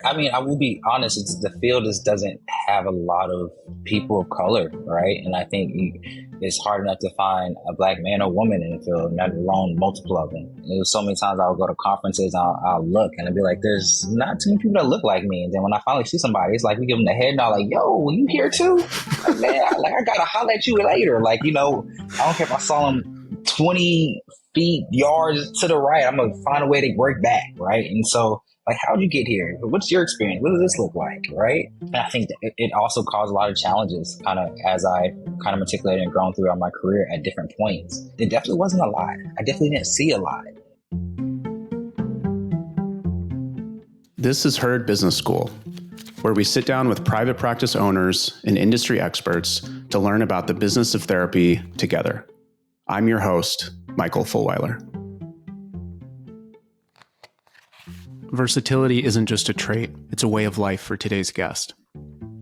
I mean, I will be honest, the field doesn't have a lot of people of color, right? And I think it's hard enough to find a black man or woman in the field, not alone multiple of them. It was so many times I would go to conferences, I'll look and I'll be like, there's not too many people that look like me. And then when I finally see somebody, it's like we give them the head nod, like, yo, you here too? Like, man, I gotta holler at you later. Like, I don't care if I saw him 20 feet, yards to the right, I'm gonna find a way to work back, right? And so, like, how'd you get here? What's your experience? What does this look like, right? And I think that it also caused a lot of challenges, kind of as I kind of articulated and grown throughout my career at different points. It definitely wasn't a lot. I definitely didn't see a lot. This is Heard Business School, where we sit down with private practice owners and industry experts to learn about the business of therapy together. I'm your host, Michael Fulwiler. Versatility isn't just a trait, it's a way of life for today's guest.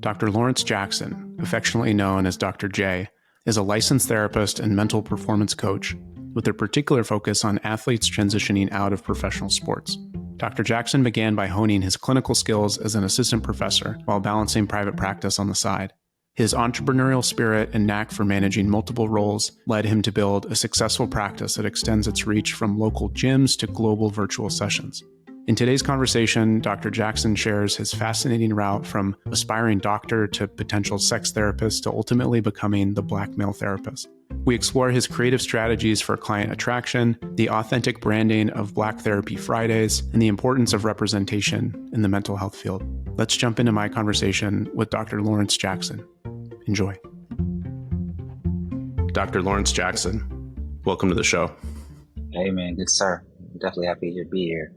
Dr. Lawrence Jackson, affectionately known as Dr. J, is a licensed therapist and mental performance coach with a particular focus on athletes transitioning out of professional sports. Dr. Jackson began by honing his clinical skills as an assistant professor while balancing private practice on the side. His entrepreneurial spirit and knack for managing multiple roles led him to build a successful practice that extends its reach from local gyms to global virtual sessions. In today's conversation, Dr. Jackson shares his fascinating route from aspiring doctor to potential sex therapist to ultimately becoming the Black male therapist. We explore his creative strategies for client attraction, the authentic branding of Black Therapy Fridays, and the importance of representation in the mental health field. Let's jump into my conversation with Dr. Lawrence Jackson. Enjoy. Dr. Lawrence Jackson, welcome to the show. Hey, man. Good, sir. I'm definitely happy to be here.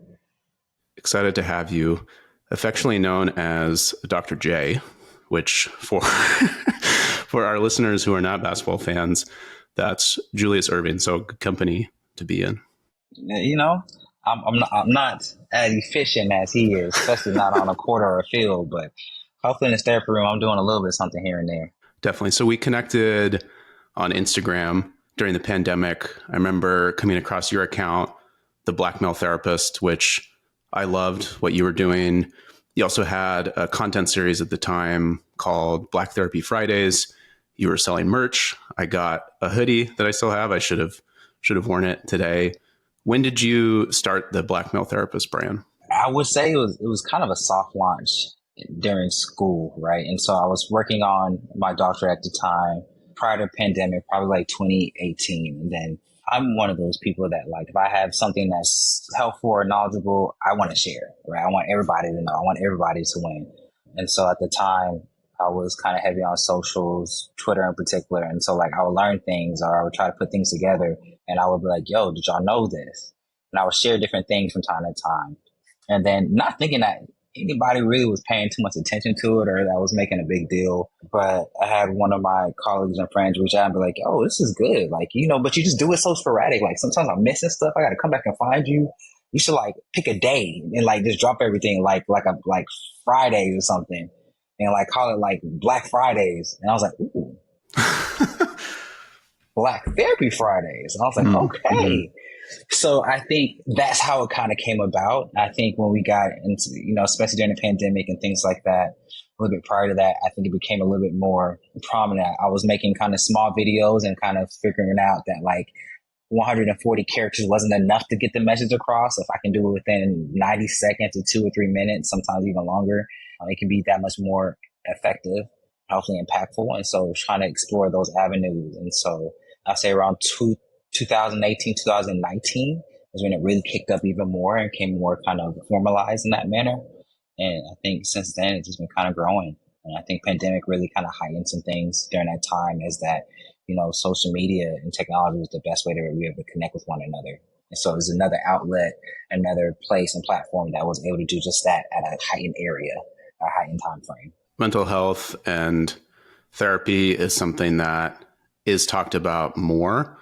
Excited to have you, affectionately known as Dr. J, which for for our listeners who are not basketball fans, that's Julius Erving. So good company to be in. I'm not as efficient as he is, especially not on a court or a field, but hopefully in the therapy room, I'm doing a little bit of something here and there. Definitely. So we connected on Instagram during the pandemic. I remember coming across your account, The Black Male Therapist, which I loved what you were doing. You also had a content series at the time called Black Therapy Fridays. You were selling merch. I got a hoodie that I still have. I should have worn it today. When did you start the Black Male Therapist brand? I would say it was kind of a soft launch during school, right? And so I was working on my doctorate at the time prior to the pandemic, probably like 2018. And then I'm one of those people that, like, if I have something that's helpful or knowledgeable, I want to share, right? I want everybody to know. I want everybody to win. And so at the time, I was kind of heavy on socials, Twitter in particular. And so, like, I would learn things or I would try to put things together and I would be like, yo, did y'all know this? And I would share different things from time to time. And then not thinking that anybody really was paying too much attention to it or that was making a big deal. But I had one of my colleagues and friends reach out and be like, oh, this is good. Like, but you just do it so sporadic. Like, sometimes I'm missing stuff. I got to come back and find you. You should, like, pick a day and, like, just drop everything like Fridays or something and, like, call it like Black Fridays. And I was like, ooh, Black Therapy Fridays. And I was like, okay. So I think that's how it kind of came about. I think when we got into, especially during the pandemic and things like that, a little bit prior to that, I think it became a little bit more prominent. I was making kind of small videos and kind of figuring out that, like, 140 characters wasn't enough to get the message across. If I can do it within 90 seconds to 2 or 3 minutes, sometimes even longer, it can be that much more effective, hopefully impactful. And so trying to explore those avenues. And so I'd say around 2018, 2019 is when it really kicked up even more and came more kind of formalized in that manner. And I think since then, it's just been kind of growing. And I think pandemic really kind of heightened some things during that time is that, social media and technology was the best way to be able to connect with one another. And so there's another outlet, another place and platform that was able to do just that at a heightened area, a heightened time frame. Mental health and therapy is something that is talked about more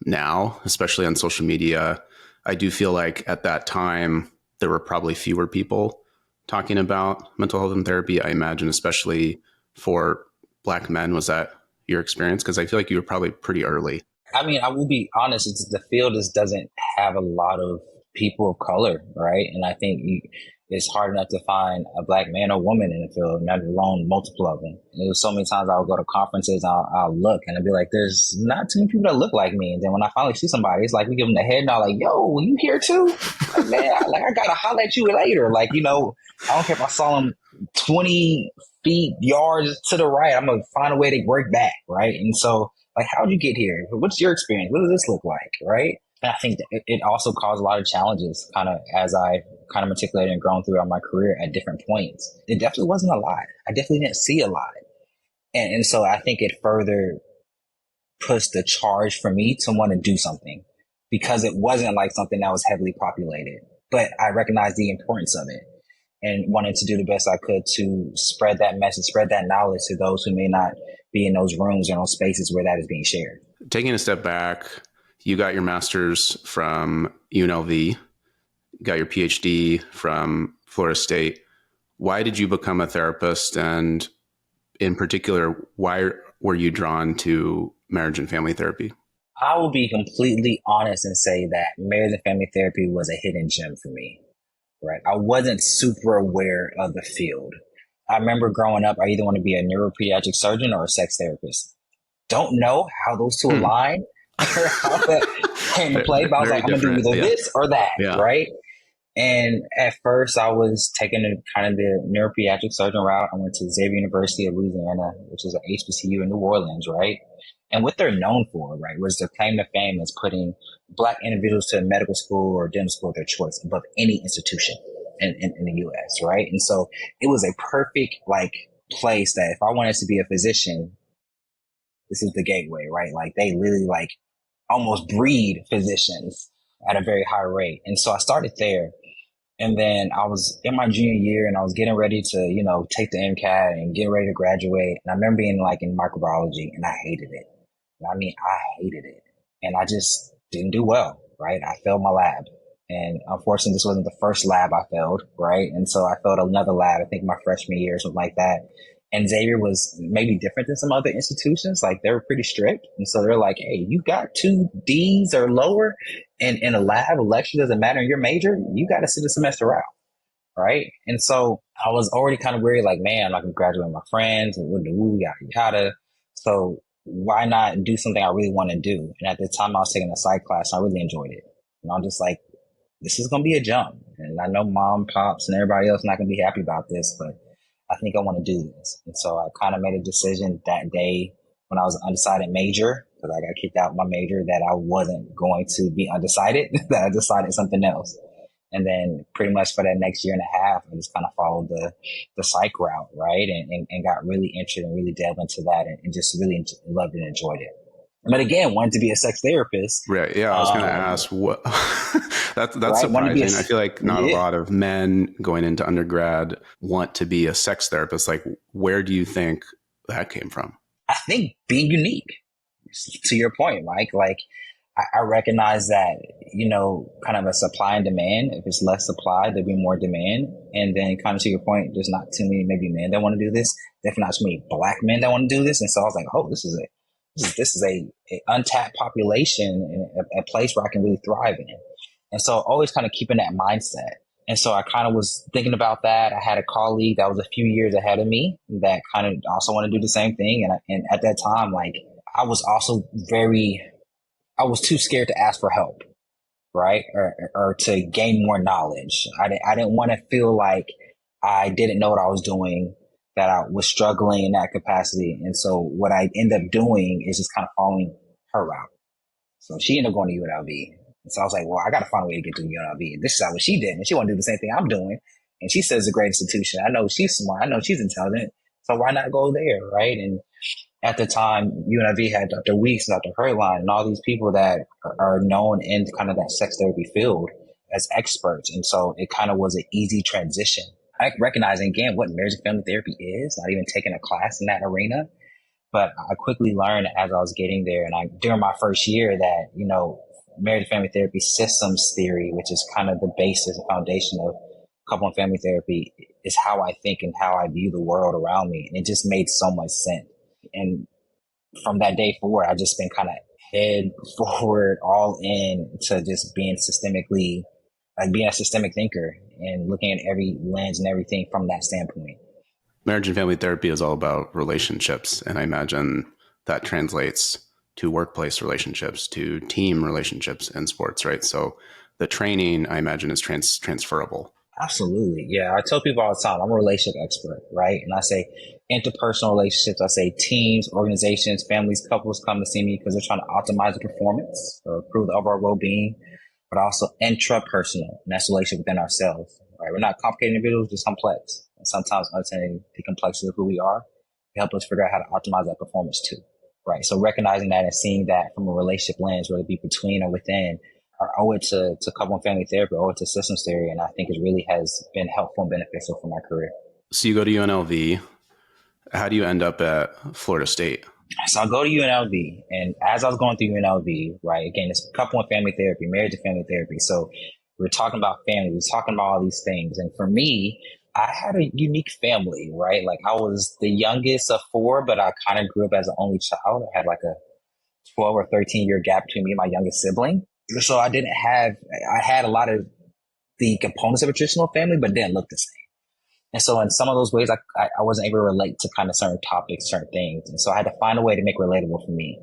now, especially on social media. I do feel like at that time, there were probably fewer people talking about mental health and therapy. I imagine, especially for Black men, was that your experience? Because I feel like you were probably pretty early. I mean, I will be honest, the field doesn't have a lot of people of color, right? And I think it's hard enough to find a black man or woman in the field, not alone multiple of them. And it was so many times I would go to conferences, I'll look and I'd be like, there's not too many people that look like me. And then when I finally see somebody, it's like we give them the head nod, like, yo, you here too? Like, man, I gotta holler at you later. Like, I don't care if I saw him 20 feet, yards to the right, I'm gonna find a way to work back, right? And so, like, how'd you get here? What's your experience? What does this look like, right? And I think that it also caused a lot of challenges kind of as I kind of articulated and grown throughout my career at different points. It definitely wasn't a lot. I definitely didn't see a lot. And so I think it further pushed the charge for me to want to do something because it wasn't like something that was heavily populated. But I recognized the importance of it and wanted to do the best I could to spread that message, spread that knowledge to those who may not be in those rooms or in those spaces where that is being shared. Taking a step back, you got your master's from UNLV, got your PhD from Florida State. Why did you become a therapist? And in particular, why were you drawn to marriage and family therapy? I will be completely honest and say that marriage and family therapy was a hidden gem for me, right? I wasn't super aware of the field. I remember growing up, I either want to be a neuropediatric surgeon or a sex therapist. Don't know how those two align or how that came to play, but I was like, I'm going to do either this or that, right? And at first I was taking kind of the neuropediatric surgeon route. I went to Xavier University of Louisiana, which is an HBCU in New Orleans, right? And what they're known for, right, was their claim to fame is putting Black individuals to medical school or dental school of their choice above any institution in the U.S., right? And so it was a perfect, place that if I wanted to be a physician, this is the gateway, right? Like, they literally, almost breed physicians at a very high rate. And so I started there. And then I was in my junior year and I was getting ready to, take the MCAT and get ready to graduate. And I remember being in microbiology and I hated it. I hated it. And I just didn't do well, right? I failed my lab. And unfortunately, this wasn't the first lab I failed, right? And so I failed another lab, I think my freshman year or something like that. And Xavier was maybe different than some other institutions. Like, they were pretty strict. And so they're like, hey, you got 2 Ds or lower in a lab, a lecture doesn't matter in your major, you got to sit the semester out. Right. And so I was already kind of worried, like, man, I'm not going to graduate with my friends and yada, yada. So why not do something I really want to do? And at the time I was taking a psych class, I really enjoyed it. And I'm just like, this is going to be a jump. And I know mom, pops, and everybody else not going to be happy about this, but I think I want to do this. And so I kind of made a decision that day when I was an undecided major, because I got kicked out of my major, that I wasn't going to be undecided, that I decided something else. And then pretty much for that next year and a half, I just kind of followed the psych route, right? And got really interested and really delved into that and just really loved and enjoyed it. But again, wanted to be a sex therapist. Right. Yeah. I was going to ask what that's right? Surprising. I feel like not a lot of men going into undergrad want to be a sex therapist. Like, where do you think that came from? I think being unique, to your point, Mike, I recognize that, kind of a supply and demand. If it's less supply, there'll be more demand. And then kind of to your point, there's not too many maybe men that want to do this. Definitely not too many Black men that want to do this. And so I was like, oh, this is a untapped population, a place where I can really thrive in. And so always kind of keeping that mindset. And so I kind of was thinking about that. I had a colleague that was a few years ahead of me that kind of also wanted to do the same thing. And at that time, I was also I was too scared to ask for help, right? Or to gain more knowledge. I didn't want to feel like I didn't know what I was doing, that I was struggling in that capacity. And so what I end up doing is just kind of following her route. So she ended up going to UNLV. And so I was like, well, I got to find a way to get to UNLV. This is what she did. And she want to do the same thing I'm doing. And she says it's a great institution. I know she's smart. I know she's intelligent. So why not go there, right? And at the time, UNLV had Dr. Weeks, Dr. Hurtline, and all these people that are known in kind of that sex therapy field as experts. And so it kind of was an easy transition. I recognize, again, what marriage and family therapy is, not even taking a class in that arena. But I quickly learned as I was getting there, and during my first year, that, marriage and family therapy systems theory, which is kind of the basis and foundation of couple and family therapy, is how I think and how I view the world around me. And it just made so much sense. And from that day forward, I've just been kind of head forward, all in to just being systemically like being a systemic thinker and looking at every lens and everything from that standpoint. Marriage and family therapy is all about relationships. And I imagine that translates to workplace relationships, to team relationships in sports, right? So the training, I imagine, is transferable. Absolutely. Yeah. I tell people all the time, I'm a relationship expert, right? And I say interpersonal relationships, I say teams, organizations, families, couples come to see me because they're trying to optimize the performance or improve the overall well-being, but also intrapersonal, and that's the relationship within ourselves, right? We're not complicated individuals, just complex. And sometimes understanding the complexity of who we are can help us figure out how to optimize that performance too, right? So recognizing that and seeing that from a relationship lens, whether it be between or within, or owe it to couple and family therapy, owe it to systems theory. And I think it really has been helpful and beneficial for my career. So you go to UNLV. How do you end up at Florida State? So I go to UNLV, and as I was going through UNLV, right, again, it's couple and family therapy, marriage and family therapy. So we're talking about family, we're talking about all these things. And for me, I had a unique family, right? Like I was the youngest of four, but I kind of grew up as an only child. I had like a 12 or 13-year gap between me and my youngest sibling. So I had a lot of the components of a traditional family, but didn't look the same. And so in some of those ways, I wasn't able to relate to kind of certain topics, certain things. And so I had to find a way to make it relatable for me.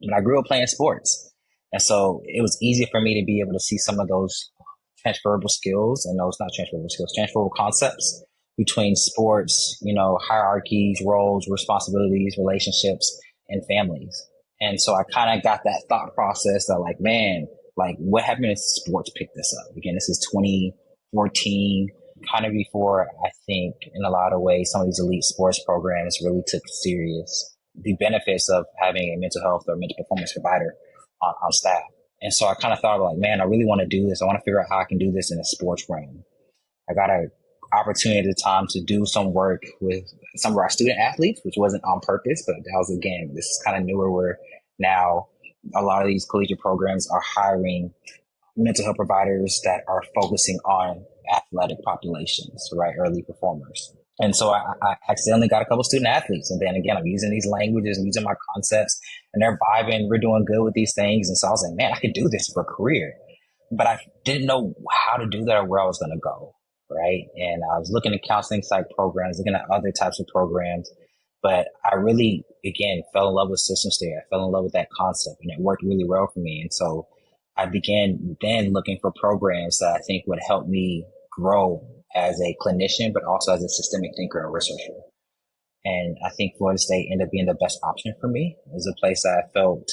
And I grew up playing sports. And so it was easy for me to be able to see some of those transferable skills, and those not transferable skills, transferable concepts between sports, hierarchies, roles, responsibilities, relationships, and families. And so I kind of got that thought process that like, man, like what happened if sports picked this up? Again, this is 2014, kind of before I think in a lot of ways, some of these elite sports programs really took serious the benefits of having a mental health or mental performance provider on staff. And so I kind of thought like, man, I really want to do this. I want to figure out how I can do this in a sports realm. I got an opportunity at the time to do some work with some of our student athletes, which wasn't on purpose, but that was, again, this is kind of newer where now a lot of these collegiate programs are hiring mental health providers that are focusing on athletic populations, right? Early performers. And so I accidentally got a couple student athletes. And then again, I'm using these languages and using my concepts, and they're vibing. We're doing good with these things. And so I was like, man, I could do this for a career. But I didn't know how to do that or where I was going to go, right? And I was looking at counseling psych programs, looking at other types of programs. But I really, again, fell in love with systems theory. I fell in love with that concept, and it worked really well for me. And so I began then looking for programs that I think would help me grow as a clinician, but also as a systemic thinker and researcher. And I think Florida State ended up being the best option for me. It was a place that I felt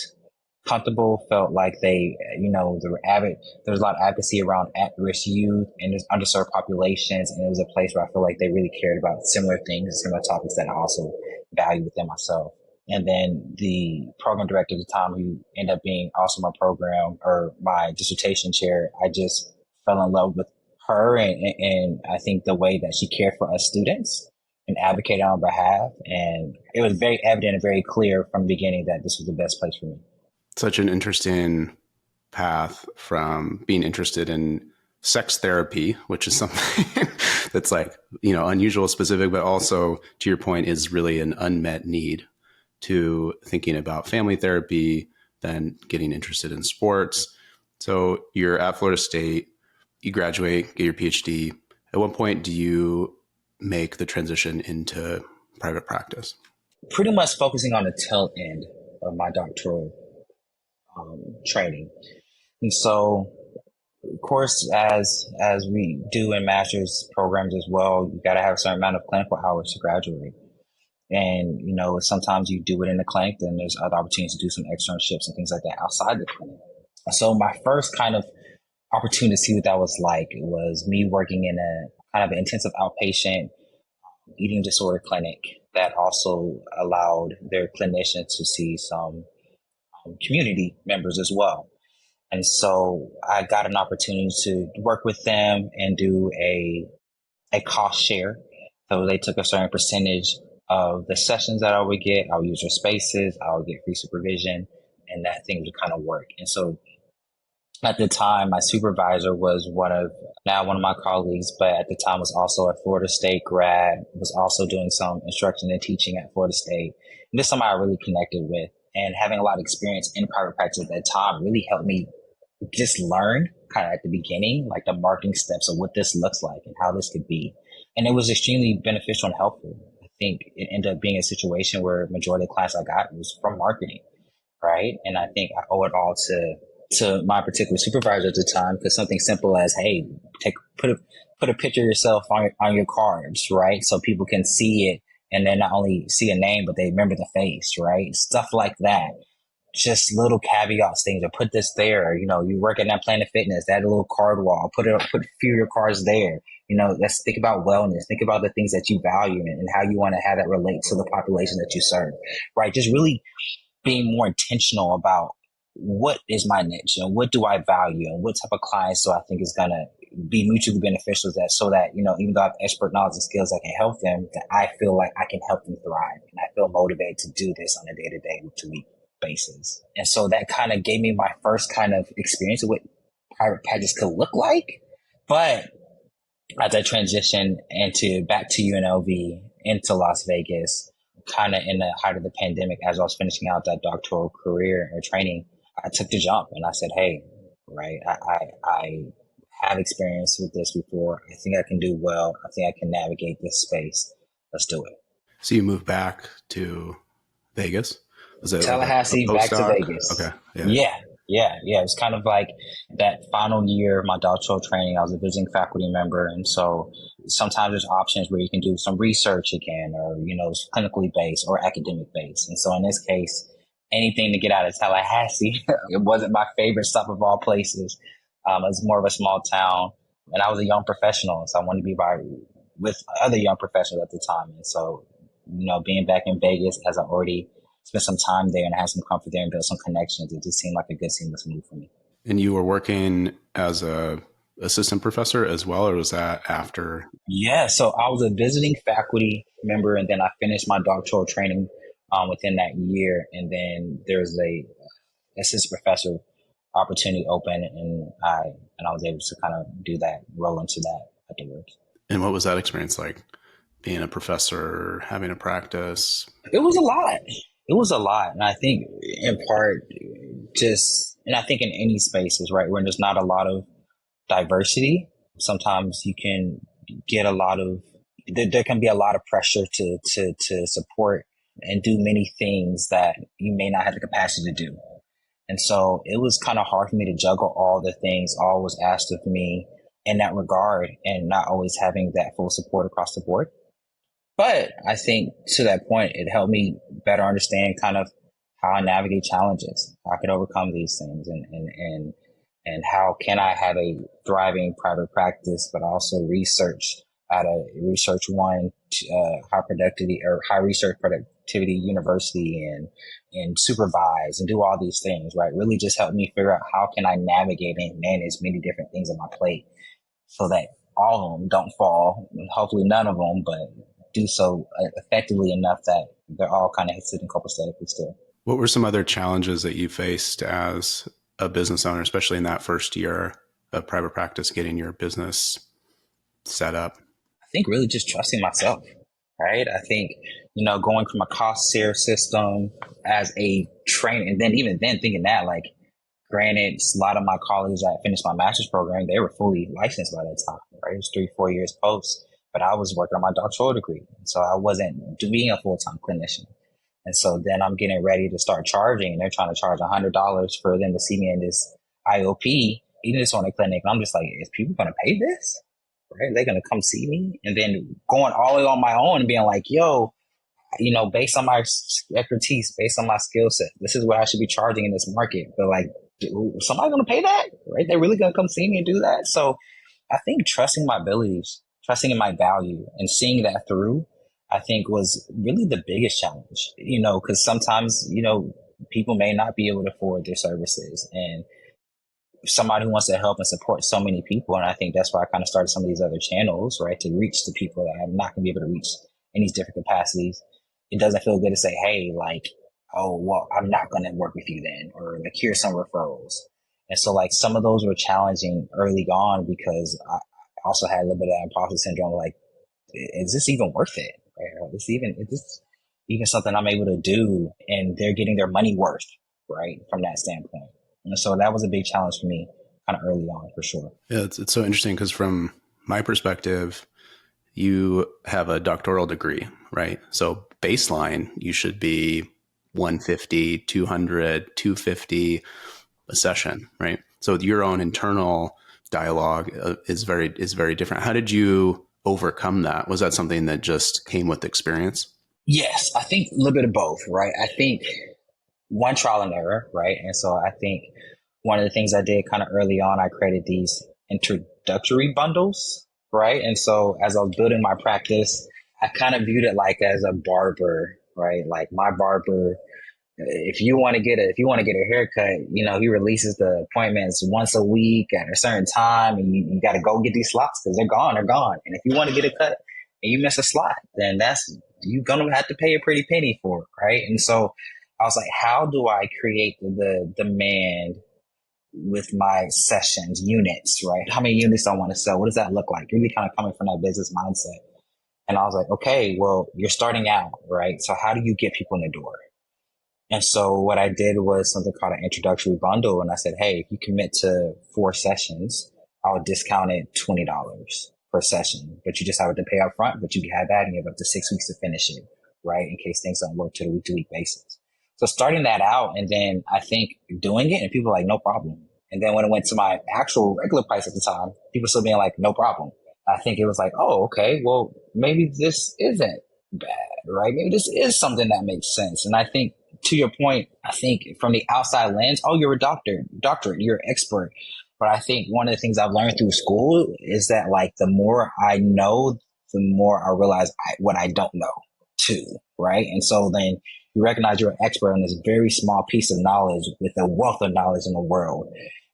comfortable, felt like they, there was a lot of advocacy around at-risk youth and underserved populations. And it was a place where I feel like they really cared about similar things, similar topics that I also value within myself. And then the program director at the time, who ended up being also my program or my dissertation chair, I just fell in love with her and I think the way that she cared for us students and advocated on our behalf. And it was very evident and very clear from the beginning that this was the best place for me. Such an interesting path from being interested in sex therapy, which is something that's like, unusual, specific, but also to your point is really an unmet need, to thinking about family therapy, then getting interested in sports. So you're at Florida State, you graduate, get your PhD. At what point do you make the transition into private practice? Pretty much focusing on the tail end of my doctoral training. And so, of course, as we do in master's programs as well, you got to have a certain amount of clinical hours to graduate. And, sometimes you do it in the clinic, then there's other opportunities to do some externships and things like that outside the clinic. So my first kind of opportunity to see what that was like was me working in a kind of an intensive outpatient eating disorder clinic that also allowed their clinicians to see some community members as well. And so I got an opportunity to work with them and do a cost share. So they took a certain percentage of the sessions that I would get. I would use their spaces. I would get free supervision, and that thing would kind of work. And so at the time, my supervisor was one of my colleagues, but at the time was also a Florida State grad, was also doing some instruction and teaching at Florida State. And this is somebody I really connected with, and having a lot of experience in private practice at that time really helped me just learn kind of at the beginning, like the marketing steps of what this looks like and how this could be. And it was extremely beneficial and helpful. I think it ended up being a situation where majority of the clients I got was from marketing, right? And I think I owe it all to my particular supervisor at the time, because something simple as, hey, put a picture of yourself on your cards, right? So people can see it and then not only see a name, but they remember the face, right? Stuff like that. Just little caveats, things, or put this there. You work at that Planet Fitness, that little card wall, put a few of your cards there. Let's think about wellness, think about the things that you value and how you want to have that relate to the population that you serve, right? Just really being more intentional about what is my niche and what do I value and what type of clients do I think is going to be mutually beneficial, so that, even though I have expert knowledge and skills that can help them, that I feel like I can help them thrive. And I feel motivated to do this on a day-to-day, week-to-week basis. And so that kind of gave me my first kind of experience of what private practice could look like. But as I transitioned back to UNLV, into Las Vegas, kind of in the height of the pandemic, as I was finishing out that doctoral career or training, I took the jump and I said, hey, right, I have experience with this before. I think I can do well. I think I can navigate this space. Let's do it. So you moved back to Vegas? Was it Tallahassee, like back to Vegas. Okay. Yeah. It was kind of like that final year of my doctoral training. I was a visiting faculty member. And so sometimes there's options where you can do some research again, or, clinically based or academic based. And so in this case, anything to get out of Tallahassee, it wasn't my favorite stop of all places. It's more of a small town, and I was a young professional. So I wanted to be with other young professionals at the time. And so, being back in Vegas, as I already spent some time there and had some comfort there and built some connections, it just seemed like a good seamless move for me. And you were working as a assistant professor as well, or was that after? Yeah, so I was a visiting faculty member, and then I finished my doctoral training within that year, and then there's a assistant professor opportunity open, and I was able to kind of do that, roll into that afterwards. And what was that experience like, being a professor, having a practice? It was a lot. And I think in part and I think in any spaces, right, when there's not a lot of diversity, sometimes you can get there can be a lot of pressure to support and do many things that you may not have the capacity to do. And so it was kind of hard for me to juggle all the things, all was asked of me in that regard, and not always having that full support across the board. But I think to that point, it helped me better understand kind of how I navigate challenges, how I could overcome these things, and how can I have a thriving private practice, but also research at a research high research productivity university, and supervise and do all these things, right? Really just helped me figure out how can I navigate and manage many different things on my plate so that all of them don't fall, hopefully none of them, but do so effectively enough that they're all kind of sitting copacetically still. What were some other challenges that you faced as a business owner, especially in that first year of private practice, getting your business set up? I think really just trusting myself, right? I think, going from a cost share system as a trainer, and then even then thinking that, like, granted, a lot of my colleagues that finished my master's program, they were fully licensed by that time, right? It was 3-4 years post, but I was working on my doctoral degree. So I wasn't being a full-time clinician. And so then I'm getting ready to start charging, and they're trying to charge $100 for them to see me in this IOP, even just on a clinic. And I'm just like, is people going to pay this? Right? They're going to come see me? And then going all the way on my own and being like, yo, based on my expertise, based on my skill set, this is what I should be charging in this market. But like, somebody going to pay that? Right? They're really going to come see me and do that? So I think trusting my abilities, trusting in my value, and seeing that through, I think was really the biggest challenge, because sometimes, people may not be able to afford their services, and somebody who wants to help and support so many people. And I think that's why I kind of started some of these other channels, right, to reach the people that I'm not going to be able to reach in these different capacities. It doesn't feel good to say, hey, like, oh, well, I'm not going to work with you then, or like, here's some referrals. And so like some of those were challenging early on, because I also had a little bit of that imposter syndrome, like, is this even worth it? Right? Is this even something I'm able to do, and they're getting their money worth, right, from that standpoint? And so that was a big challenge for me, kind of early on for sure. Yeah, it's so interesting because from my perspective, you have a doctoral degree, right? So baseline, you should be 150, 200, 250 a session, right? So your own internal dialogue is very different. How did you overcome that? Was that something that just came with experience? Yes, I think a little bit of both, right? I think one, trial and error, right? And so I think one of the things I did kind of early on, I created these introductory bundles, right? And so as I was building my practice, I kind of viewed it like as a barber, right? Like my barber, if you want to get a haircut, he releases the appointments once a week at a certain time, and you got to go get these slots because they're gone. And if you want to get a cut and you miss a slot, then you're gonna have to pay a pretty penny for it, right? And so I was like, how do I create the demand with my sessions units, right? How many units do I want to sell? What does that look like? Really kind of coming from that business mindset. And I was like, okay, well, you're starting out, right? So how do you get people in the door? And so what I did was something called an introductory bundle. And I said, hey, if you commit to 4 sessions, I'll discount it $20 per session, but you just have to pay up front, but you have that and you have up to 6 weeks to finish it, right? In case things don't work to the week-to-week basis. So starting that out, and then I think doing it, and people were like, no problem. And then when it went to my actual regular price at the time, people still being like, no problem. I think it was like, oh, okay, well, maybe this isn't bad, right? Maybe this is something that makes sense. And I think to your point, I think from the outside lens, oh, you're a doctorate, you're an expert. But I think one of the things I've learned through school is that like the more I know, the more I realize what I don't know too, right? And so then you recognize you're an expert on this very small piece of knowledge with a wealth of knowledge in the world.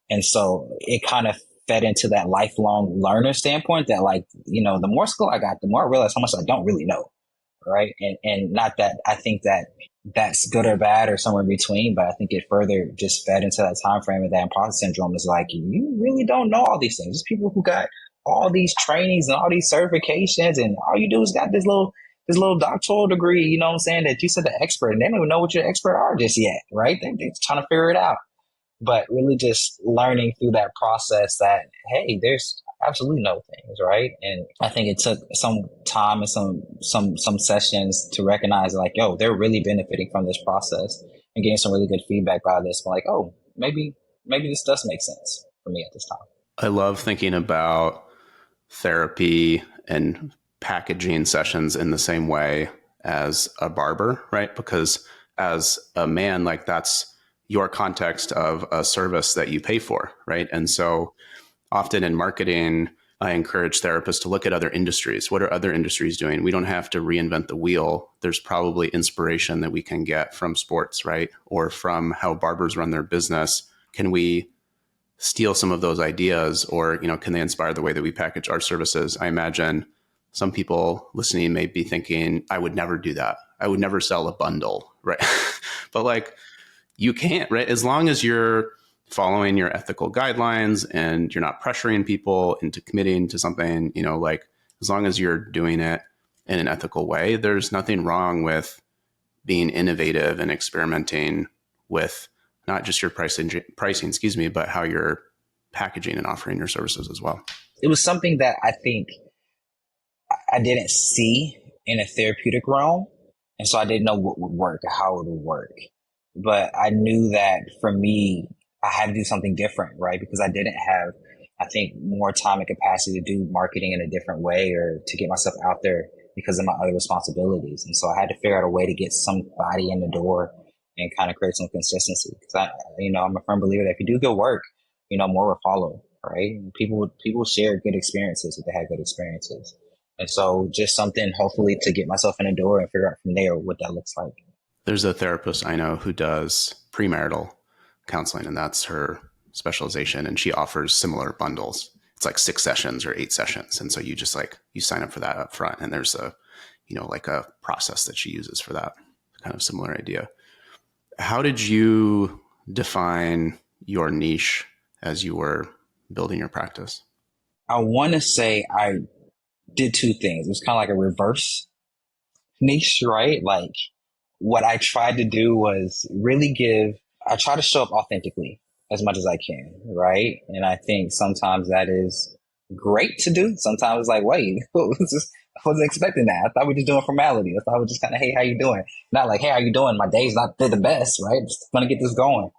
And so it kind of fed into that lifelong learner standpoint that like, the more skill I got, the more I realize how much I don't really know, right? And not that I think that that's good or bad or somewhere in between, but I think it further just fed into that time frame of that imposter syndrome is like, you really don't know all these things. There's people who got all these trainings and all these certifications, and all you do is got this little doctoral degree, you know what I'm saying, that you said the expert, and they don't even know what your expert are just yet, right? They're trying to figure it out. But really just learning through that process that, hey, there's absolutely no things, right? And I think it took some time and some sessions to recognize like, yo, they're really benefiting from this process and getting some really good feedback by this. But like, oh, maybe this does make sense for me at this time. I love thinking about therapy and packaging sessions in the same way as a barber, right? Because as a man, like that's your context of a service that you pay for, right? And so often in marketing, I encourage therapists to look at other industries. What are other industries doing? We don't have to reinvent the wheel. There's probably inspiration that we can get from sports, right? Or from how barbers run their business. Can we steal some of those ideas, or, can they inspire the way that we package our services? I imagine some people listening may be thinking, I would never do that. I would never sell a bundle, right? But like, you can't, right? As long as you're following your ethical guidelines and you're not pressuring people into committing to something, like as long as you're doing it in an ethical way, there's nothing wrong with being innovative and experimenting with not just your pricing, but how you're packaging and offering your services as well. It was something that I think I didn't see in a therapeutic realm. And so I didn't know what would work or how it would work. But I knew that for me, I had to do something different, right? Because I didn't have, I think, more time and capacity to do marketing in a different way or to get myself out there because of my other responsibilities. And so I had to figure out a way to get somebody in the door and kind of create some consistency. Because I'm a firm believer that if you do good work, more will follow, right? People share good experiences if they had good experiences. And so just something hopefully to get myself in the door and figure out from there what that looks like. There's a therapist I know who does premarital counseling, and that's her specialization. And she offers similar bundles. It's like 6 sessions or 8 sessions. And so you just you sign up for that up front. And there's a process that she uses for that, kind of similar idea. How did you define your niche as you were building your practice? I want to say I did 2 things. It was kind of like a reverse niche, right? Like what I tried to do was really I try to show up authentically, as much as I can, right? And I think sometimes that is great to do. Sometimes it's like, wait, I wasn't expecting that. I thought we were just doing formality. I thought we were just kind of, hey, how you doing? Not like, hey, how you doing? My day's not the best, right? Just want to get this going.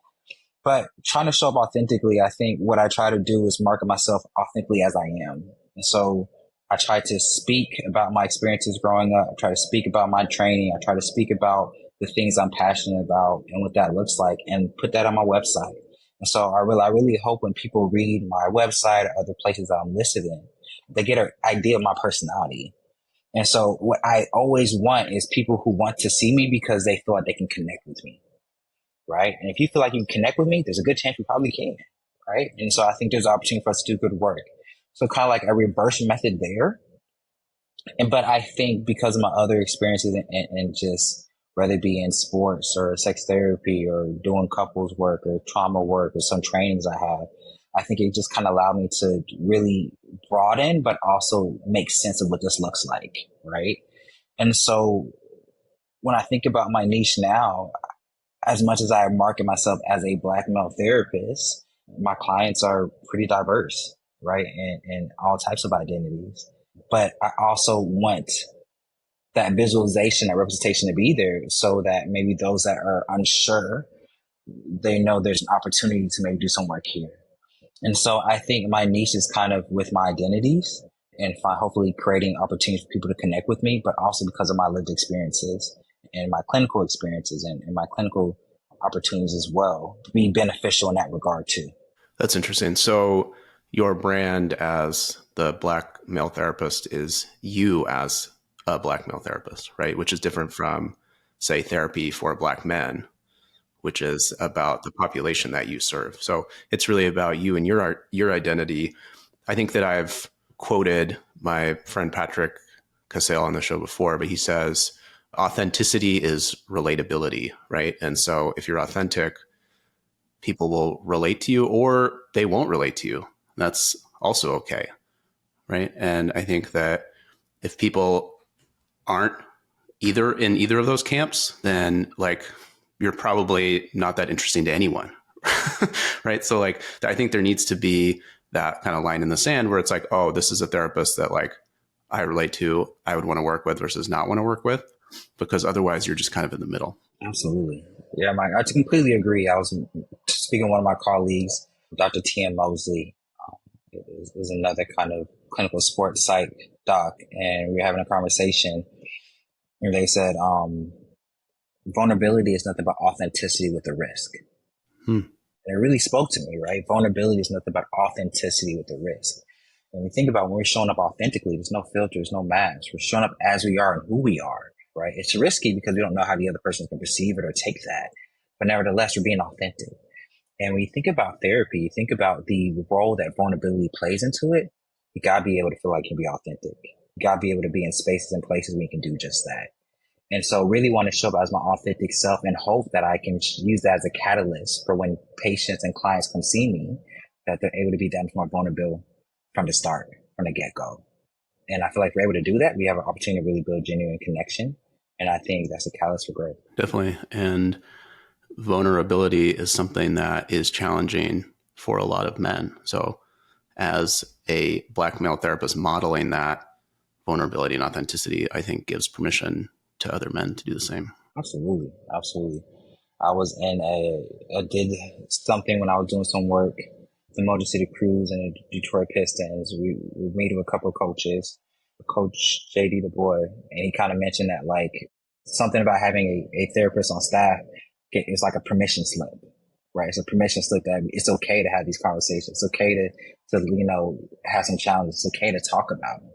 But trying to show up authentically, I think what I try to do is market myself authentically as I am. And so I try to speak about my experiences growing up. I try to speak about my training. I try to speak about the things I'm passionate about and what that looks like and put that on my website. And so I really hope when people read my website or other places that I'm listed in, they get an idea of my personality. And so what I always want is people who want to see me because they feel like they can connect with me. Right. And if you feel like you can connect with me, there's a good chance we probably can. Right. And so I think there's an opportunity for us to do good work. So kind of like a reverse method there. But I think because of my other experiences and just whether it be in sports or sex therapy or doing couples work or trauma work or some trainings I have, I think it just kind of allowed me to really broaden, but also make sense of what this looks like. Right. And so when I think about my niche now, as much as I market myself as a Black male therapist, my clients are pretty diverse, right? And all types of identities. But I also want that visualization, that representation to be there so that maybe those that are unsure, they know there's an opportunity to maybe do some work here. And so I think my niche is kind of with my identities and hopefully creating opportunities for people to connect with me, but also because of my lived experiences and my clinical experiences and my clinical opportunities as well, to be beneficial in that regard too. That's interesting. So your brand as the Black male therapist is you as a Black male therapist, right? Which is different from, say, therapy for Black men, which is about the population that you serve. So it's really about you and your identity. I think that I've quoted my friend Patrick Casale on the show before, but he says, authenticity is relatability, right? And so if you're authentic, people will relate to you or they won't relate to you. That's also okay, right? And I think that if people aren't either in either of those camps, then like you're probably not that interesting to anyone, right? So like I think there needs to be that kind of line in the sand where it's like, oh, this is a therapist that like I relate to, I would want to work with versus not want to work with, because otherwise you're just kind of in the middle. Absolutely. Yeah, Mike, I completely agree. I was speaking to one of my colleagues, Dr. T.M. Mosley, is another kind of clinical sports psych doc, and we were having a conversation, and they said, vulnerability is nothing but authenticity with a risk. And it really spoke to me, right? Vulnerability is nothing but authenticity with a risk. When we think about when we're showing up authentically, there's no filters, no masks. We're showing up as we are and who we are, right? It's risky because we don't know how the other person can perceive it or take that. But nevertheless, we're being authentic. And when you think about therapy, you think about the role that vulnerability plays into it. You gotta be able to feel like you can be authentic. You gotta be able to be in spaces and places where you can do just that. And so really want to show up as my authentic self and hope that I can use that as a catalyst for when patients and clients come see me, that they're able to be that much more vulnerable from the start, from the get-go. And I feel like we're able to do that. We have an opportunity to really build genuine connection. And I think that's a catalyst for growth. Definitely. And vulnerability is something that is challenging for a lot of men. So as a Black male therapist, modeling that vulnerability and authenticity, I think gives permission to other men to do the same. Absolutely. Absolutely. I was I did something when I was doing some work, the Motor City Cruise and the Detroit Pistons. We meet with a couple of coaches, Coach JD Du Bois, and he kind of mentioned that like something about having a therapist on staff is like a permission slip, right? It's a permission slip that it's okay to have these conversations. It's okay to have some challenges. It's okay to talk about them.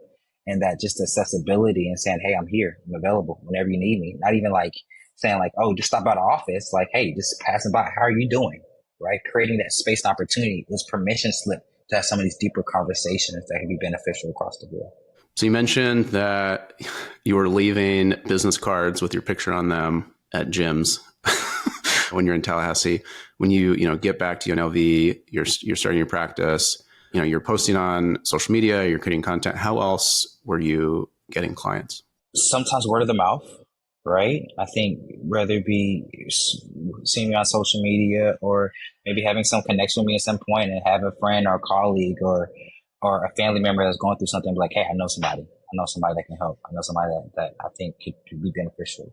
And that just accessibility and saying, hey, I'm here, I'm available whenever you need me. Not even like saying like, oh, just stop by the office. Like, hey, just passing by. How are you doing? Right? Creating that space and opportunity, this permission slip to have some of these deeper conversations that can be beneficial across the board. So you mentioned that you were leaving business cards with your picture on them at gyms when you're in Tallahassee. When you get back to UNLV, you're starting your practice. You're posting on social media, you're creating content. How else were you getting clients? Sometimes word of the mouth, right? I think whether it be seeing me on social media or maybe having some connection with me at some point and have a friend or a colleague or a family member that's going through something like, hey, I know somebody. I know somebody that can help. I know somebody that I think could be beneficial.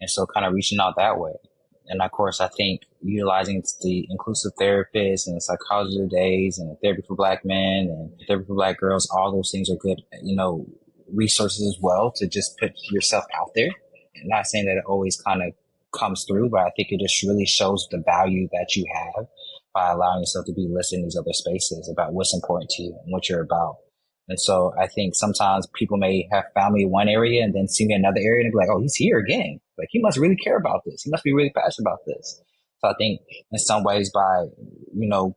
And so kind of reaching out that way. And of course, I think utilizing the inclusive therapists and the psychology days and therapy for Black men and therapy for Black girls, all those things are good, resources as well to just put yourself out there. And not saying that it always kind of comes through, but I think it just really shows the value that you have by allowing yourself to be listed in these other spaces about what's important to you and what you're about. And so I think sometimes people may have found me in one area and then see me in another area and be like, oh, he's here again. Like, he must really care about this. He must be really passionate about this. So I think in some ways by,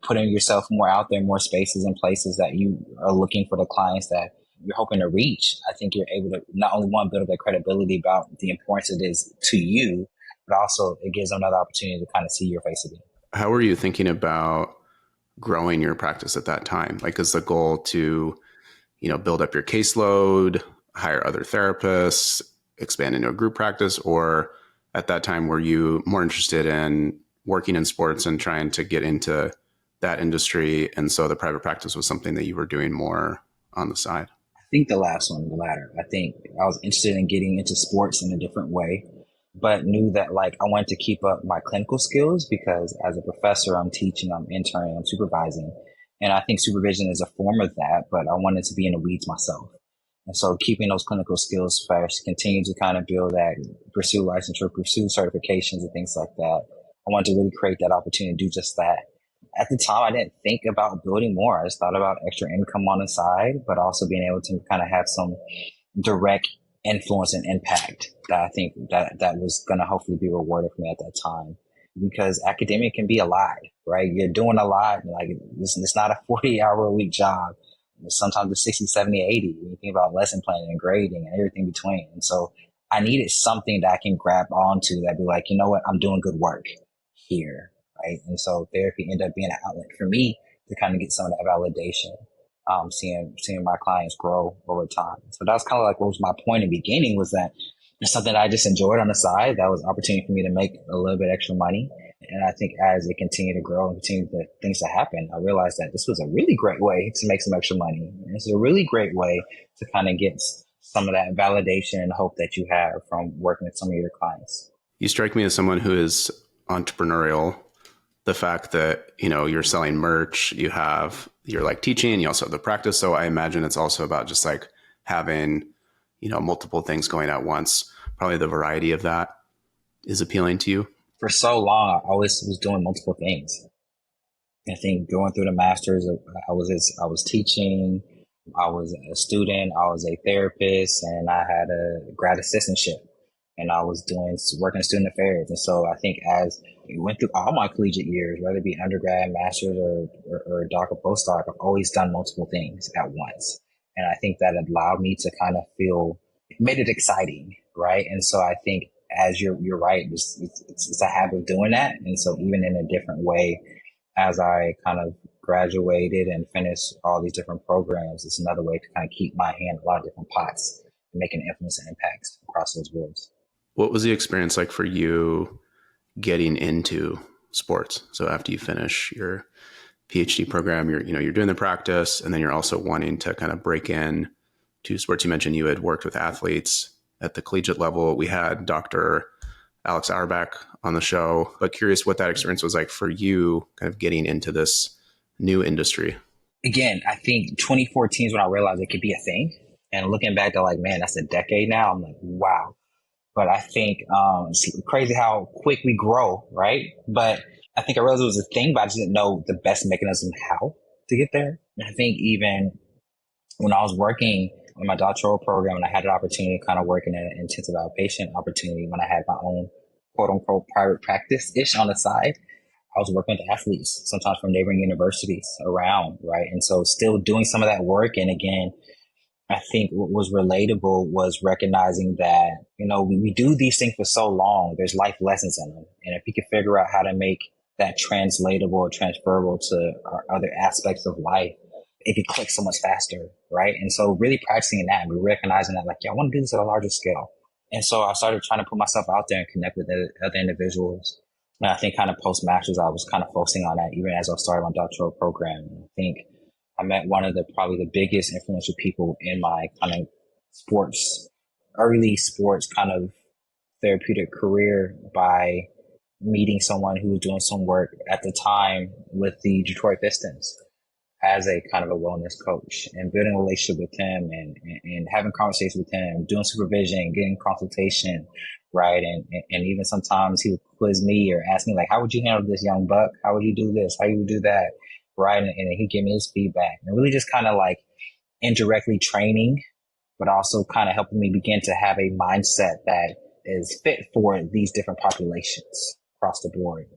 putting yourself more out there, more spaces and places that you are looking for the clients that you're hoping to reach, I think you're able to not only build up that credibility about the importance it is to you, but also it gives them another opportunity to kind of see your face again. How were you thinking about growing your practice at that time? Like, is the goal to, build up your caseload, hire other therapists, expand into a group practice? Or at that time, were you more interested in working in sports and trying to get into that industry? And so the private practice was something that you were doing more on the side? I think the last one, the latter. I think I was interested in getting into sports in a different way, but knew that I wanted to keep up my clinical skills because as a professor, I'm teaching, I'm interning, I'm supervising. And I think supervision is a form of that, but I wanted to be in the weeds myself. And so keeping those clinical skills first, continue to kind of build that, pursue licensure, pursue certifications and things like that. I wanted to really create that opportunity to do just that. At the time, I didn't think about building more. I just thought about extra income on the side, but also being able to kind of have some direct influence and impact that I think that was going to hopefully be rewarded for me at that time. Because academia can be a lot, right? You're doing a lot. Like, it's not a 40-hour-a-week job. Sometimes it's 60, 70, 80. When you think about lesson planning and grading and everything between. And so I needed something that I can grab onto that be like, you know what, I'm doing good work here, right? And so therapy ended up being an outlet for me to kind of get some of that validation, seeing my clients grow over time. So that was kind of like what was my point in the beginning, was that it's something that I just enjoyed on the side. That was an opportunity for me to make a little bit extra money. And I think as it continued to grow and continue the things to happen, I realized that this was a really great way to make some extra money. And this is a really great way to kind of get some of that validation and hope that you have from working with some of your clients. You strike me as someone who is entrepreneurial. The fact that, you're selling merch, you're like teaching, you also have the practice. So I imagine it's also about just like having, multiple things going at once. Probably the variety of that is appealing to you. For so long, I always was doing multiple things. I think going through the master's, I was teaching, I was a student, I was a therapist, and I had a grad assistantship, and I was working in student affairs. And so I think as we went through all my collegiate years, whether it be undergrad, master's, or doc or postdoc, I've always done multiple things at once. And I think that allowed me to kind of made it exciting, right? And so I think as you're right, it's a habit of doing that. And so even in a different way, as I kind of graduated and finished all these different programs, it's another way to kind of keep my hand in a lot of different pots and make an influence and impacts across those boards. What was the experience like for you getting into sports? So after you finish your PhD program, you're doing the practice, and then you're also wanting to kind of break in to sports. You mentioned you had worked with athletes at the collegiate level. We had Dr. Alex Auerbach on the show, but curious what that experience was like for you kind of getting into this new industry. Again, I think 2014 is when I realized it could be a thing. And looking back to that's a decade now. I'm like, wow. But I think it's crazy how quick we grow, right? But I think I realized it was a thing, but I just didn't know the best mechanism how to get there. And I think even when I was working in my doctoral program and I had an opportunity to kind of work in an intensive outpatient opportunity when I had my own quote unquote private practice-ish on the side, I was working with athletes, sometimes from neighboring universities around, right? And so still doing some of that work. And again, I think what was relatable was recognizing that, we do these things for so long, there's life lessons in them. And if you can figure out how to make that translatable or transferable to our other aspects of life, it could click so much faster, right? And so really practicing that and recognizing that, I want to do this at a larger scale. And so I started trying to put myself out there and connect with other individuals. And I think kind of post-master's, I was kind of focusing on that even as I started my doctoral program. And I think I met one of probably the biggest influential people in my kind of early sports kind of therapeutic career by meeting someone who was doing some work at the time with the Detroit Pistons as a kind of a wellness coach, and building a relationship with him and having conversations with him, doing supervision, getting consultation, right? And even sometimes he would quiz me or ask me like, how would you handle this, young buck? How would you do this? How you would do that? Right? And he'd give me his feedback, and really just kind of like indirectly training, but also kind of helping me begin to have a mindset that is fit for these different populations across the board.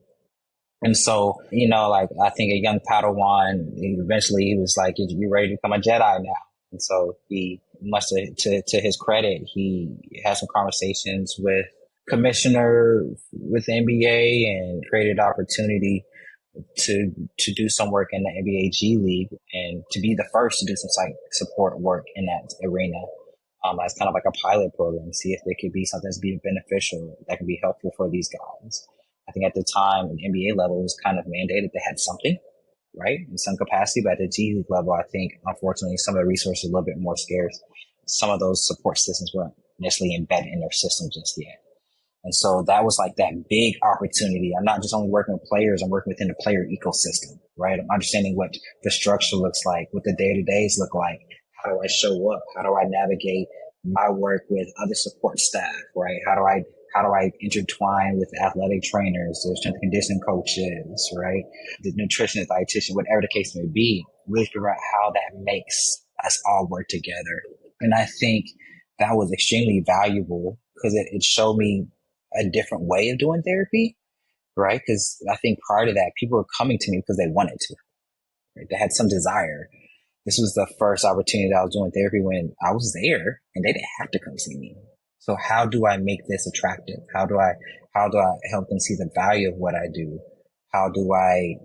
And so, like I think a young Padawan, eventually he was like, "You ready to become a Jedi now?" And so he, much to his credit, he had some conversations with commissioner with the NBA and created opportunity to do some work in the NBA G League and to be the first to do some site support work in that arena. As kind of like a pilot program, see if there could be something that's be beneficial that can be helpful for these guys. I think at the time, at the NBA level, it was kind of mandated they had something, right, in some capacity. But at the G League level, I think, unfortunately, some of the resources are a little bit more scarce. Some of those support systems weren't necessarily embedded in their system just yet. And so that was like that big opportunity. I'm not just only working with players, I'm working within the player ecosystem, right? I'm understanding what the structure looks like, what the day-to-days look like. How do I show up? How do I navigate my work with other support staff, right? How do I intertwine with athletic trainers, the strength and conditioning coaches, right? The nutritionist, dietitian, whatever the case may be, really figure out how that makes us all work together. And I think that was extremely valuable because it showed me a different way of doing therapy, right? Because I think prior to that, people were coming to me because they wanted to, right? They had some desire. This was the first opportunity that I was doing therapy when I was there and they didn't have to come see me. So how do I make this attractive? How do I help them see the value of what I do? How do I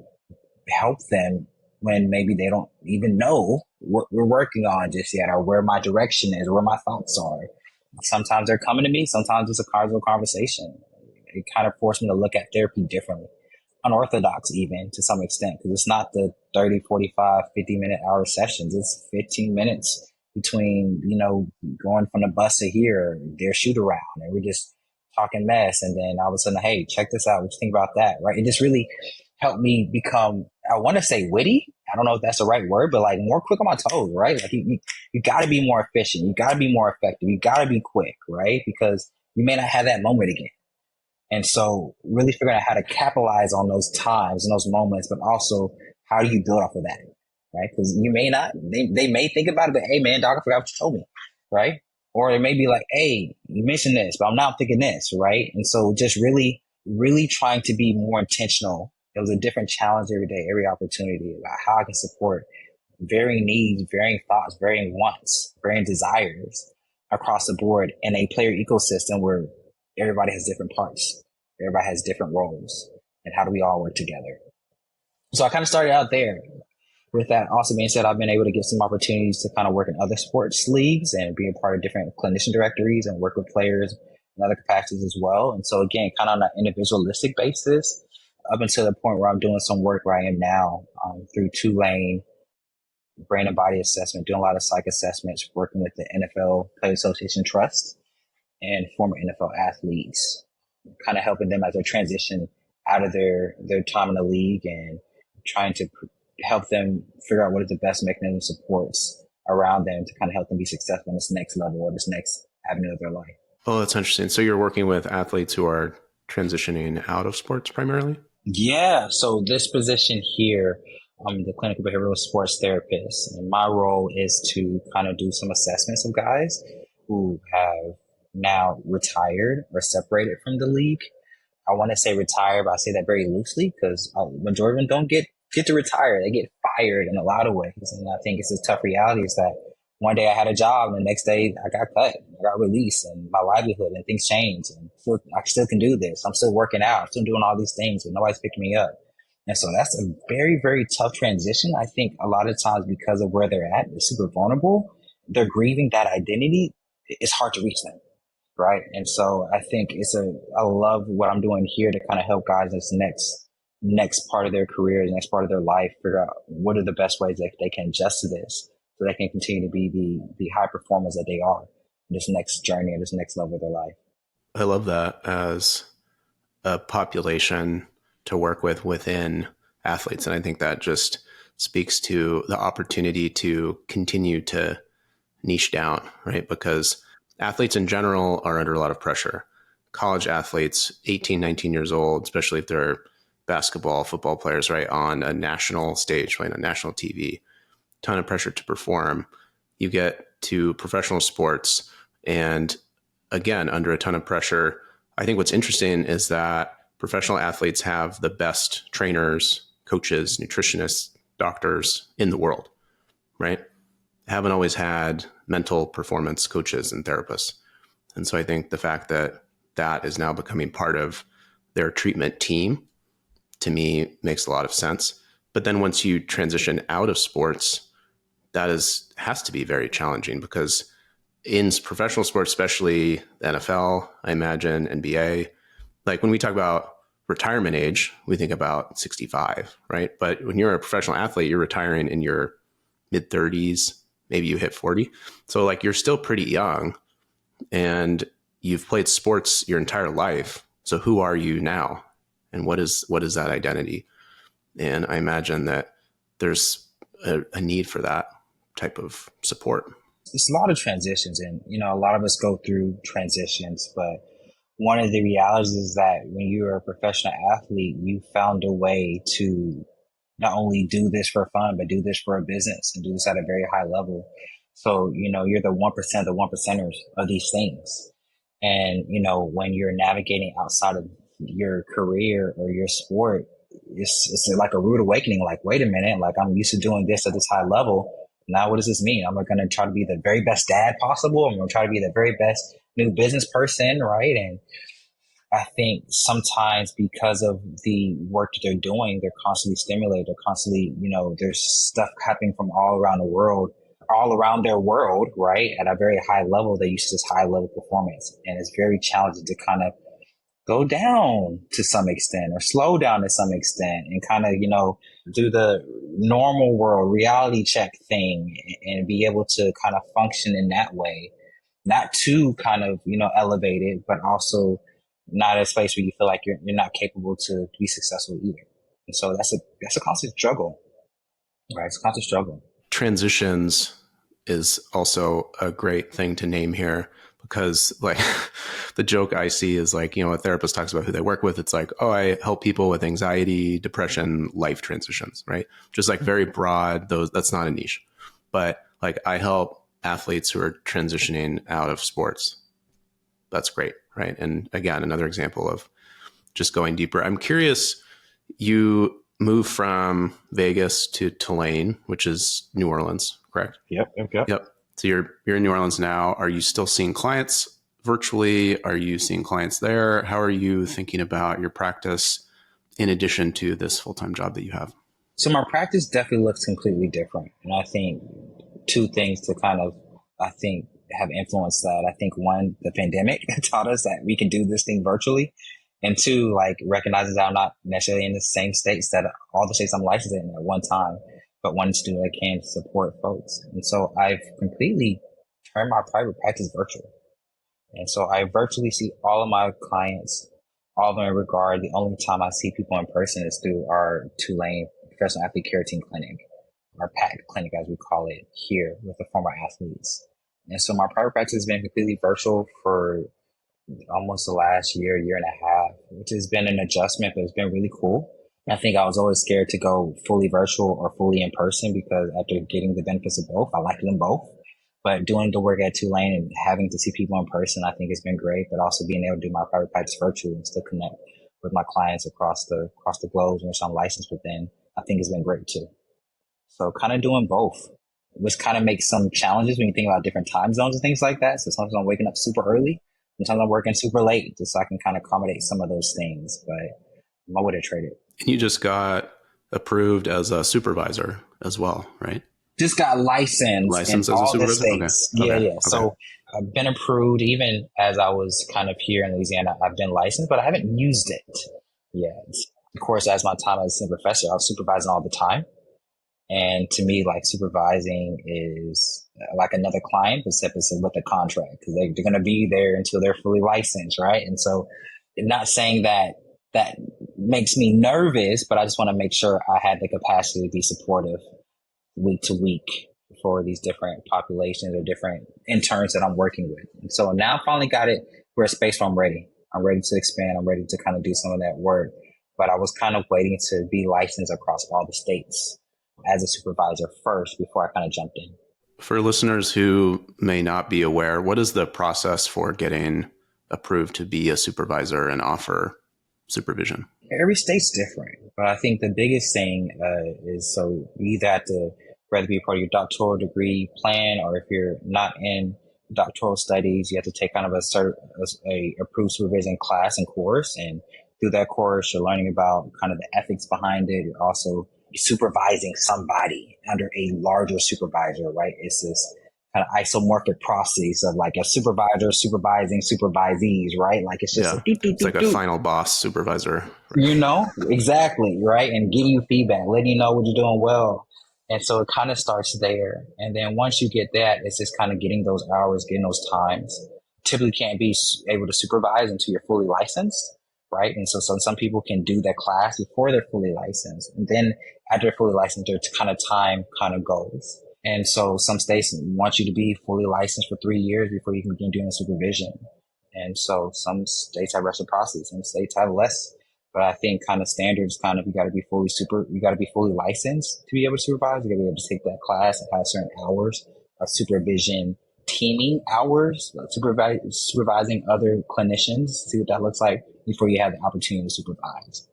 help them when maybe they don't even know what we're working on just yet, or where my direction is, where my thoughts are? Sometimes they're coming to me. Sometimes it's a casual conversation. It kind of forced me to look at therapy differently, unorthodox even to some extent, because it's not the 30, 45, 50-minute hour sessions. It's 15 minutes between, going from the bus to here, their shoot around, and we're just talking mess. And then all of a sudden, hey, check this out. What you think about that? Right. It just really helped me become, I want to say witty. I don't know if that's the right word, but like more quick on my toes, right? Like you got to be more efficient. You got to be more effective. You got to be quick, right? Because you may not have that moment again. And so really figuring out how to capitalize on those times and those moments, but also how do you build off of that, right? Because you may not, they may think about it, but hey, man, doc, I forgot what you told me, right? Or it may be like, hey, you mentioned this, but I'm now thinking this, right? And so just really, really trying to be more intentional. It was a different challenge every day, every opportunity about how I can support varying needs, varying thoughts, varying wants, varying desires across the board in a player ecosystem where everybody has different parts. Everybody has different roles. And how do we all work together? So I kind of started out there. With that also being said, I've been able to get some opportunities to kind of work in other sports leagues and be a part of different clinician directories and work with players in other capacities as well. And so again, kind of on an individualistic basis, up until the point where I'm doing some work where I am now through Tulane, brain and body assessment, doing a lot of psych assessments, working with the NFL Player Association Trust and former NFL athletes, kind of helping them as they transition out of their time in the league and trying to help them figure out what is the best mechanism supports around them to kind of help them be successful in this next level or this next avenue of their life. Oh, that's interesting. So you're working with athletes who are transitioning out of sports primarily? Yeah. So this position here, I'm the clinical behavioral sports therapist, and my role is to kind of do some assessments of guys who have now retired or separated from the league. I want to say retired, but I say that very loosely because majority of them don't get to retire. They get fired in a lot of ways. And I think it's a tough reality is that one day I had a job and the next day I got cut, I got released and my livelihood and things changed. And I still can do this. I'm still working out. I'm still doing all these things and nobody's picking me up. And so that's a very, very tough transition. I think a lot of times because of where they're at, they're super vulnerable. They're grieving that identity. It's hard to reach them. right? And so I think I love what I'm doing here to kind of help guys this next part of their career, the next part of their life, figure out what are the best ways that they can adjust to this so they can continue to be the high performers that they are in this next journey or this next level of their life. I love that as a population to work with within athletes. And I think that just speaks to the opportunity to continue to niche down, right? Because athletes in general are under a lot of pressure. College athletes, 18, 19 years old, especially if they're basketball, football players, right, on a national stage, right, on national TV, ton of pressure to perform. You get to professional sports and again, under a ton of pressure. I think what's interesting is that professional athletes have the best trainers, coaches, nutritionists, doctors in the world, right? Haven't always had mental performance coaches and therapists. And so I think the fact that that is now becoming part of their treatment team, to me, makes a lot of sense. But then once you transition out of sports, that has to be very challenging because in professional sports, especially the NFL, I imagine, NBA, like when we talk about retirement age, we think about 65, right? But when you're a professional athlete, you're retiring in your mid 30s, maybe you hit 40. So like you're still pretty young and you've played sports your entire life. So who are you now? And what is that identity? And I imagine that there's a need for that type of support. It's a lot of transitions, and a lot of us go through transitions, but one of the realities is that when you're a professional athlete, you found a way to not only do this for fun, but do this for a business and do this at a very high level. So, you're the 1%, the 1%ers of these things. And, when you're navigating outside of your career or your sport, it's like a rude awakening. Like, wait a minute, like I'm used to doing this at this high level. Now, what does this mean? I'm going to try to be the very best dad possible. I'm going to try to be the very best new business person, right? And I think sometimes because of the work that they're doing, they're constantly stimulated. They're constantly, there's stuff happening from all around the world, all around their world, right? At a very high level, they use this high level performance. And it's very challenging to kind of go down to some extent or slow down to some extent and kind of, do the normal world reality check thing and be able to kind of function in that way, not too kind of, elevated, but also not a space where you feel like you're not capable to be successful either. And so that's a constant struggle, right? It's a constant struggle. Transitions is also a great thing to name here because like the joke I see is like, a therapist talks about who they work with. It's like, oh, I help people with anxiety, depression, life transitions, right? Just like very broad, that's not a niche, but like I help athletes who are transitioning out of sports. That's great. Right. And again, another example of just going deeper. I'm curious, you moved from Vegas to Tulane, which is New Orleans, correct? Yep. So you're in New Orleans now. Are you still seeing clients virtually? Are you seeing clients there? How are you thinking about your practice in addition to this full-time job that you have? So my practice definitely looks completely different. And I think two things to kind of, have influenced that. I think one, the pandemic taught us that we can do this thing virtually. And two, like recognizing that I'm not necessarily in the same states that all the states I'm licensed in at one time, but wanting to do what I can to support folks. And so I've completely turned my private practice virtual. And so I virtually see all of my clients, all of them in regard. The only time I see people in person is through our Tulane Professional Athlete Care Team Clinic, our PACT clinic, as we call it here, with the former athletes. And so my private practice has been completely virtual for almost the last year and a half, which has been an adjustment, but it's been really cool. I think I was always scared to go fully virtual or fully in person because after getting the benefits of both, I liked them both. But doing the work at Tulane and having to see people in person, I think it's been great, but also being able to do my private practice virtually and still connect with my clients across the globe, which I'm licensed within, I think has been great too. So kind of doing both, which kind of makes some challenges when you think about different time zones and things like that. So sometimes I'm waking up super early, sometimes I'm working super late, just so I can kind of accommodate some of those things. But I would have traded. And you just got approved as a supervisor as well, right? Just got licensed as in a all the supervisor? states. Okay. Yeah. Okay. So I've been approved even as I was kind of here in Louisiana. I've been licensed, but I haven't used it yet. Of course, as my time as a professor, I was supervising all the time. And to me, like supervising is like another client, except it's with a contract because they're going to be there until they're fully licensed, right? And so, not saying that that makes me nervous, but I just want to make sure I had the capacity to be supportive week to week for these different populations or different interns that I'm working with. And so now I finally got it where a space where I'm ready. I'm ready to expand. I'm ready to kind of do some of that work. But I was kind of waiting to be licensed across all the states as a supervisor first before I kind of jumped in. For listeners who may not be aware, what is the process for getting approved to be a supervisor and offer supervision? Every state's different, but I think the biggest thing is so you either have to rather be part of your doctoral degree plan, or if you're not in doctoral studies, you have to take kind of a approved supervision class and course. And through that course, you're learning about kind of the ethics behind it. You're also supervising somebody under a larger supervisor, right? It's this kind of isomorphic process of like a supervisor supervising supervisees, right? Like it's just it's like a final boss supervisor. You know, exactly, right? And giving you feedback, letting you know what you're doing well. And so it kind of starts there. And then once you get that, it's just kind of getting those hours, getting those times. Typically can't be able to supervise until you're fully licensed, right? And so some people can do that class before they're fully licensed. And then after they're fully licensed, their kind of time kind of goes. And so some states want you to be fully licensed for 3 years before you can begin doing supervision. And so some states have reciprocity, some states have less. But I think kind of standards kind of, you got to be fully licensed to be able to supervise. You got to be able to take that class and have certain hours of supervision, teaming hours, supervising other clinicians, see what that looks like before you have the opportunity to supervise.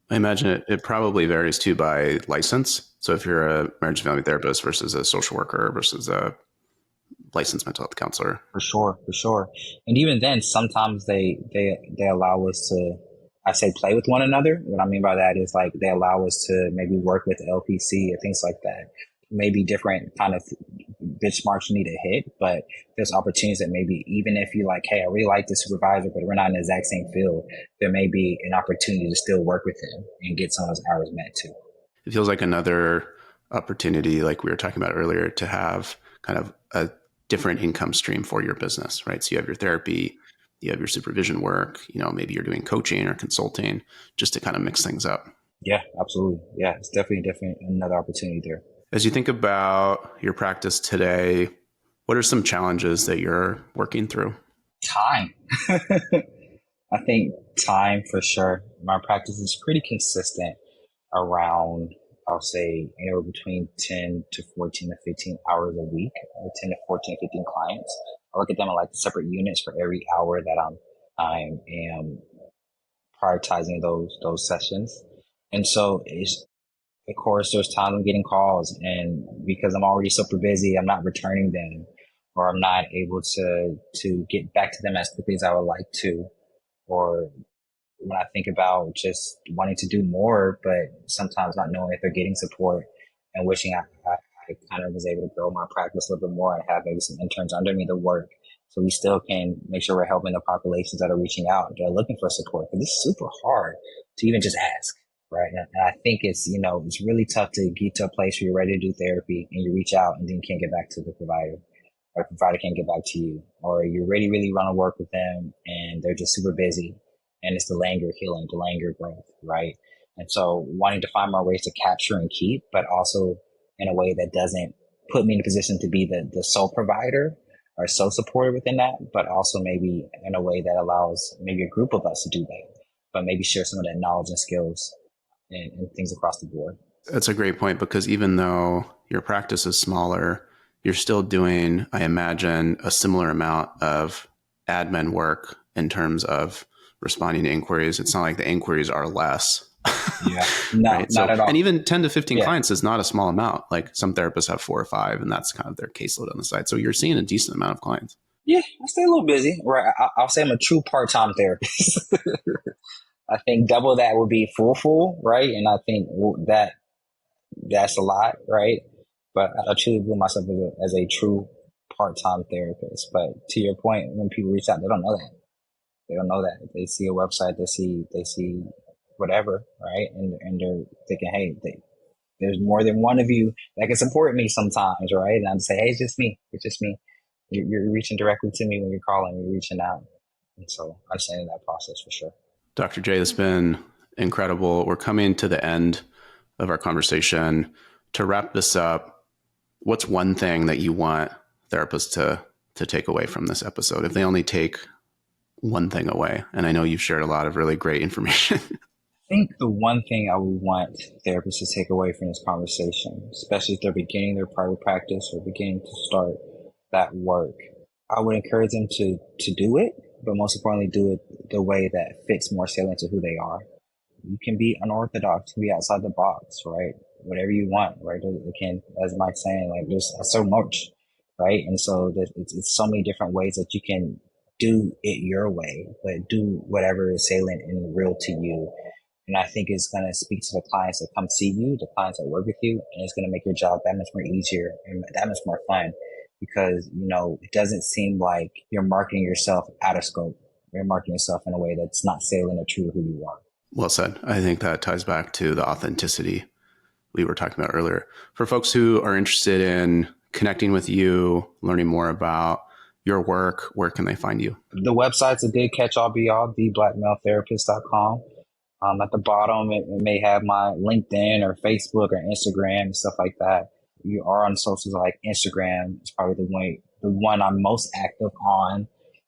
I imagine it probably varies too by license. So if you're a marriage and family therapist versus a social worker versus a licensed mental health counselor. For sure. And even then, sometimes they allow us to, I say, play with one another. What I mean by that is like they allow us to maybe work with LPC and things like that. Maybe different kind of benchmarks you need to hit, but there's opportunities that maybe even if you like, hey, I really like the supervisor, but we're not in the exact same field, there may be an opportunity to still work with him and get some of those hours met too. It feels like another opportunity, like we were talking about earlier, to have kind of a different income stream for your business, right? So you have your therapy, you have your supervision work, maybe you're doing coaching or consulting, just to kind of mix things up. Yeah, absolutely. Yeah, it's definitely another opportunity there. As you think about your practice today, what are some challenges that you're working through? Time. I think time for sure. My practice is pretty consistent around, I'll say, anywhere between 10 to 14 to 15 hours a week, or 10 to 14, 15 clients. I look at them in like separate units for every hour that I am prioritizing those sessions. And so of course, there's times I'm getting calls, and because I'm already super busy, I'm not returning them, or I'm not able to get back to them as quickly as I would like to. Or when I think about just wanting to do more, but sometimes not knowing if they're getting support, and wishing I kind of was able to grow my practice a little bit more and have maybe some interns under me to work, so we still can make sure we're helping the populations that are reaching out, that are looking for support. Because it's super hard to even just ask. Right. And I think it's really tough to get to a place where you're ready to do therapy and you reach out and then you can't get back to the provider, or the provider can't get back to you, or you really, really want to work with them and they're just super busy, and it's delaying your healing, delaying your growth. Right. And so wanting to find more ways to capture and keep, but also in a way that doesn't put me in a position to be the sole provider or so supportive within that, but also maybe in a way that allows maybe a group of us to do that, but maybe share some of that knowledge and skills and things across the board. That's a great point, because even though your practice is smaller, you're still doing, I imagine, a similar amount of admin work in terms of responding to inquiries. It's not like the inquiries are less. Yeah, no, right? Not at all. And even 10 to 15 clients is not a small amount. Like some therapists have 4 or 5, and that's kind of their caseload on the side. So you're seeing a decent amount of clients. Yeah, I stay a little busy. Right, I'll say I'm a true part-time therapist. I think double that would be full, right? And I think that's a lot, right? But I truly view myself as a true part-time therapist. But to your point, when people reach out, they don't know that. They don't know that. They see a website, they see whatever, right? And they're thinking, hey, there's more than one of you that can support me sometimes, right? And I'm say, hey, it's just me. It's just me. You're reaching directly to me when you're calling, you're reaching out. And so I understand that process for sure. Dr. J, it's been incredible. We're coming to the end of our conversation. To wrap this up, what's one thing that you want therapists to take away from this episode? If they only take one thing away, and I know you've shared a lot of really great information. I think the one thing I would want therapists to take away from this conversation, especially if they're beginning their private practice or beginning to start that work, I would encourage them to do it, but most importantly, do it the way that fits more salient to who they are. You can be unorthodox, you can be outside the box, right? Whatever you want, right? It can, as Mike's saying, like there's so much, right? And so it's so many different ways that you can do it your way, but do whatever is salient and real to you. And I think it's going to speak to the clients that come see you, the clients that work with you, and it's going to make your job that much more easier and that much more fun because, it doesn't seem like you're marketing yourself out of scope. You're marketing yourself in a way that's not salient or true to who you are. Well said. I think that ties back to the authenticity we were talking about earlier. For folks who are interested in connecting with you, learning more about your work, where can they find you? The website's a good catch-all be-all, theblackmaletherapist.com. At the bottom, it may have my LinkedIn or Facebook or Instagram and stuff like that. You are on socials like Instagram. It's probably the one I'm most active on.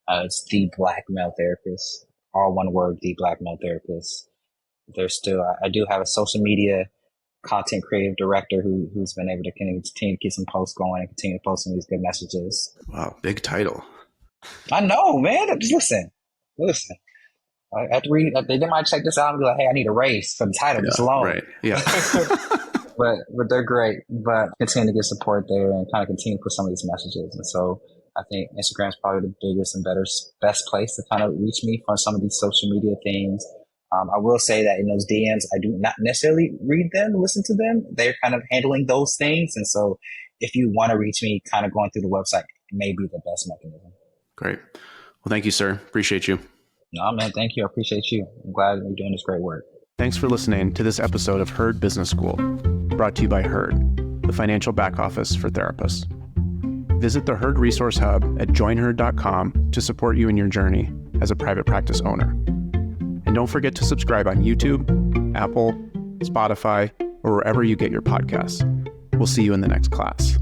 It's The Black Male Therapist, all one word, The Black Male Therapist. There's still, I do have a social media content creative director who's been able to continue to get some posts going and continue posting these good messages. Wow, big title. I know, man. Just listen. I have to read. They might check this out and be like, "Hey, I need a raise for the title just alone." Right. Yeah. but they're great. But continue to get support there and kind of continue to put some of these messages. And so I think Instagram is probably the biggest and best place to kind of reach me for some of these social media things. I will say that in those DMs, I do not necessarily read them, listen to them. They're kind of handling those things. And so if you want to reach me, kind of going through the website may be the best mechanism. Great. Well, thank you, sir. Appreciate you. No, man, thank you. I appreciate you. I'm glad you're doing this great work. Thanks for listening to this episode of Herd Business School, brought to you by Herd, the financial back office for therapists. Visit the Herd Resource Hub at joinherd.com to support you in your journey as a private practice owner. And don't forget to subscribe on YouTube, Apple, Spotify, or wherever you get your podcasts. We'll see you in the next class.